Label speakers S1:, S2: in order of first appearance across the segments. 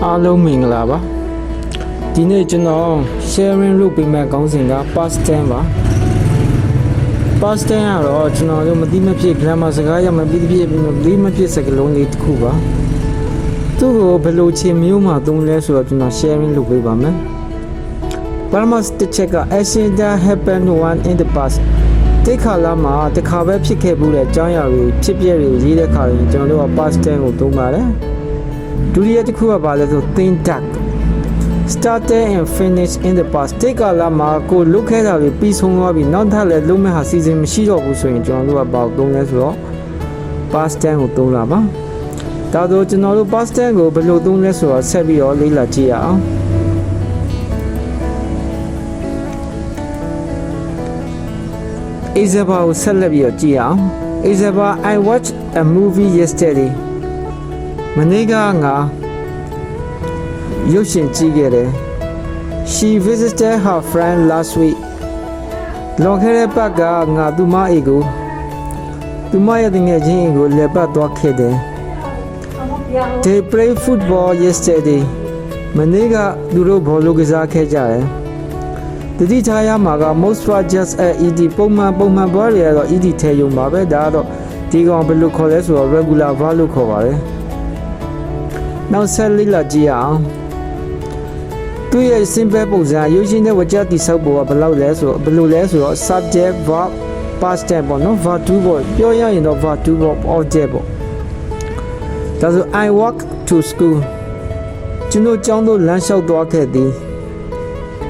S1: အားလုံးမင်္ဂလာပါဒီနေ့ကျွန်တော် sharing လုပ်ပေးမယ့်ခေါင်းစဉ်က past tense ပါ past tense ကတော့ကျွန်တော်တို့မသိမဖြစ် grammar စကားရမပြီးဖြစ်ပြီးမဖြစ်စကားလုံးလေးတစ်ခုပါသူ့ကိုဘယ်လိုခြေမျိုးမှသုံးလဲဆိုတော့ကျွန်တော် sharing လုပ်ပေးပါမယ်ပထမတစ်ချက်က action that happened one in the past တိတ်ခါလာမှာတစ်ခါပဲဖြစ်ခဲ့မှုတဲ့အကြောင်းအရာတွေဖြစ်ပျက်တွေရေးတဲ့ခါရင်ကျွန်တော်တို့က past tense ကိုသုံးပါတယ်ဒုတိယတစ်ခုကဘာလဲဆို think that started and finished in the past တိတ်ခါလာမှာကိုလုပ်ခဲ့တာတွေပြီးဆုံးသွားပြီနောက်ထပ်လည်းလုပ်မဲ့ဟာစီစဉ်မရှိတော့ဘူးဆိုရင်ကျွန်တော်တို့ကဘာသုံးလဲဆိုတော့ past tense ကိုသုံးတာပါဒါဆိုကျွန်တော်တို့ past tense ကိုဘယ်လိုသုံးလဲဆိုတော့ဆက်ပြီးတော့လေ့လာကြည့်ရအောင်Isabel ကိုဆက်လက်ပြီးတော့ကြည့်အောင် Isabel I watched a movie yesterday မနေ့ကငါရုပ်ရှင်ကြည့်ခဲ့တယ် She visited her friend last week လွန်ခဲ့တဲ့ပတ်ကငါသူမအိမ်ကိုသူမရဲ့တငယ်ချင်းအိမ်ကိုလက်ပတ်သွားခဲ့တယ် They played football yesterday မနေ့ကသူတို့ဘောလုံးကစားခဲ့ကြတယ်တတိထားရမှာက most for just ed ပုံမှန်ဘွားတွေကတော့ ed ထဲရုံပါပဲဒါကတော့ဒီကောင်ဘယ်လိုခေါ်လဲဆိုတော့ regular verb လို့ခေါ်ပါတယ်နောက်ဆက်လေးလာကြည့်အောင်သူရဲ့ simple ပုံစံရုပ်ရှင်တဲ့ဝကြတိဆောက်ပေါ်ကဘယ်လိုလဲဆိုတော့ subject verb past tense ပေါ့နော် verb to ပေါ့ပြောရရင်တော့ verb to ပေါ့ object ပေါ့ဒါဆို I walk to school ကျွန်တော်ကျောင်းသို့လမ်းလျှောက်သွားခဲ့သည်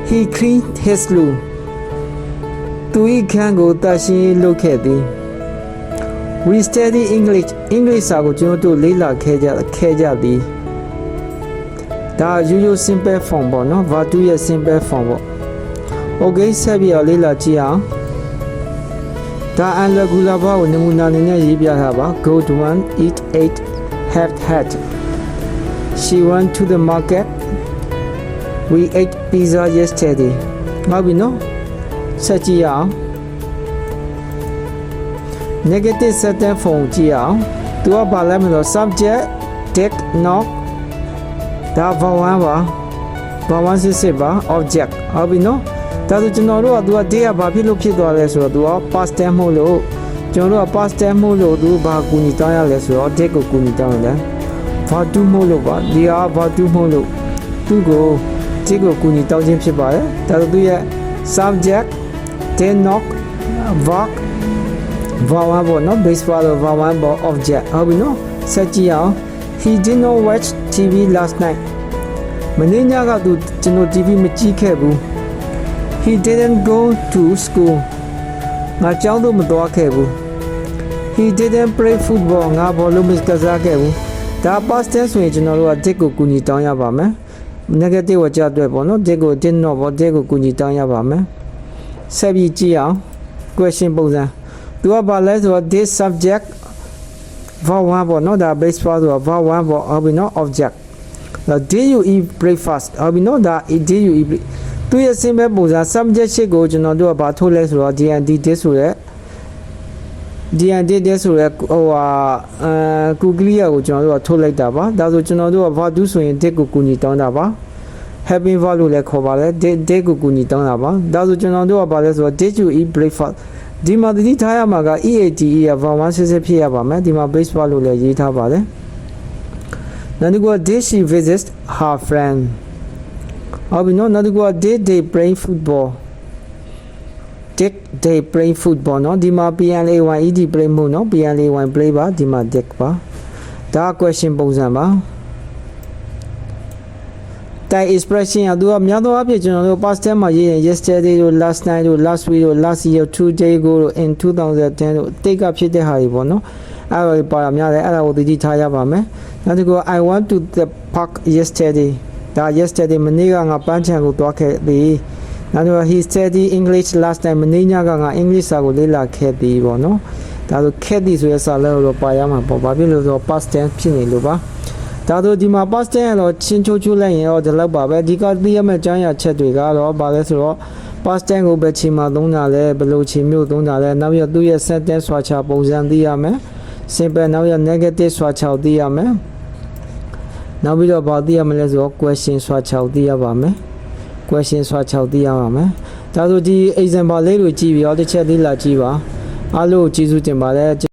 S1: He cleaned his room သူ၏ခန်းကိုတရှင်းလုပ်ခဲ့သည် We study English စာကိုကျွန်တော်တို့လေ့လာခဲ့ကြသည်ဒါရိုးရိုး simple form ပေါ့နော် verb to ရဲ့ simple form ပေါ့ Okay ဆက်ပြီးတော့လေ့လာကြည့်အောင်ဒါ irregular verb ကိုနမူနာအနေနဲ့ရေးပြထားပါ Go to one eat ate have had She went to the market We ate pizza yesterday ဟုတ်ပြီနော်ဆက်ကြည့်အောင် negative sentence form ကြည့်အောင်သူကဘာလဲမလို့ subject did not ဒါ verb 1ပါ verb 1စစ်ပါ object ဟုတ်ပြီနော်ဒါဆိုကျွန်တော်တို့ကသူက did ကဘာဖြစ်လို့ဖြစ်သွားလဲဆိုတော့သူက past tense မဟုတ်လို့ကျွန်တော်တို့က past tense မဟုတ်လို့သူဘာကူညီတောင်းရလဲဆိုတော့ did ကိုကူညီတောင်းရတယ် verb 2မဟုတ်လို့ပါဒီက verb 2မဟုတ်လို့သူကိုဒီကိုကူညီတောင်းခြင်းဖြစ်ပါတယ်ဒါဆိုသူရဲ့ subject did not verb 1ပေါ့နော် base verb 1ပေါ့ object ဟုတ်ပြီနော်ဆက်ကြည့်အောင် he did not watch TV last night မနေ့ညကသူကျွန်တော် TV မကြည့်ခဲ့ဘူး he didn't go to school ငါကျောင်းသို့မသွားခဲ့ဘူး he didn't play football ငါဘောလုံးမကစားခဲ့ဘူးဒါ past tense ဆိုရင်ကျွန်တော်တို့က did ကိုကူညီတောင်းရပါမယ်negative ဝကြအတွက်ပေါ့နော် did ကို did not ပေါ့ did ကိုကူညီတောင်းရပါမယ်ဆက်ပြီးကြည့်အောင် question ပုံစံသူကဘာလဲဆိုတော့ this subject verb 1ပေါ့နော်ဒါ base verb ဆိုတော့ verb 1ပေါ့ဟုတ်ပြီနော် object ဒါ did you eat breakfast ဟုတ်ပြီနော်ဒါ did you eat သူရဲ့ simple ပုံစံ subject ရှစ်ကိုကျွန်တော်တို့ကဘာထုတ်လဲဆိုတော့ dnd did ဆိုတဲ့ dnd did ဆိုတဲ့ဟိုဟာကူကလီယာကိုကျွန်တော်တို့ကထုတ်လိုက်တာပါဒါဆိုကျွန်တော်တို့က verb 2ဆိုရင် did ကိုကူညီတောင်းတာပါ having verb လို့လည်းခေါ်ပါတယ် did ကိုကူညီတောင်းတာပါဒါဆိုကျွန်တော်တို့ကဘာလဲဆိုတော့ did you eat breakfast ဒီမှာတတိထားရမှာက EATE ရ verb 1စစ်စစ်ဖြစ်ရပါမယ်ဒီမှာ base verb လို့လည်းရေးထားပါတယ်နောက်တစ်ခုက did she visit her friend ဟုတ်ပြီနော်နောက်တစ်ခုက did they play football did they play football နော်ဒီမှာ PLA1 ED play မို့နော် PLA1 play ပါဒီမှာ did ပါဒါ question ပုံစံပါတိုင် expression ကသူကများသောအားဖြင့်ကျွန်တော်တို့ past tense မှာရေးရင် yesterday တို့ last night တို့ last week တို့ last year 2 day ago တို့ in 2010 တို့တိတ်ကဖြစ်တဲ့ဟာတွေပေါ့နော်အဲ့ဒါပါရများတယ်အဲ့ဒါကိုသိကြထားရပါမယ်နောက်တစ်ခု I went to the park yesterday ဒါ yesterday မနေ့ကငါပန်းခြံကိုသွားခဲ့ပြီနောက်တစ်ခု he studied English last time မနေ့ညကငါ English စာကိုလေ့လာခဲ့ပြီပေါ့နော်ဒါဆိုခဲ့သည်ဆိုရစာလဲတော့ပါရမှာပေါ့ဘာဖြစ်လို့ဆိုတော့ past tense ဖြစ်နေလို့ပါဒါဆိုဒီမှာ past tense ကတော့ချင်းချိုးလိုက်ရင်တော့ဒီလောက်ပါပဲဒီကသိရမယ့်အကြောင်းအရာချက်တွေကတော့ဘာလဲဆိုတော့ past tense ကိုပဲချိန်မှာသုံးတာလဲဘယ်လိုချိန်မျိုးသုံးတာလဲနောက်ပြီးသူ့ရဲ့ sentence ဆွာချပုံစံသိရမယ် simple နောက်ရ negative ဆွာချသိရမယ် နောက်ပြီးတော့ဘာသိရမလဲဆိုတော့ question ဆွာ6သိရပါမယ် question ဆွာ6သိရပါမယ်ဒါဆိုဒီ example လေးကိုကြည့်ပြီးတော့တစ်ချက်လေးလာကြည့်ပါအားလုံးကိုကျေးဇူးတင်ပါတယ်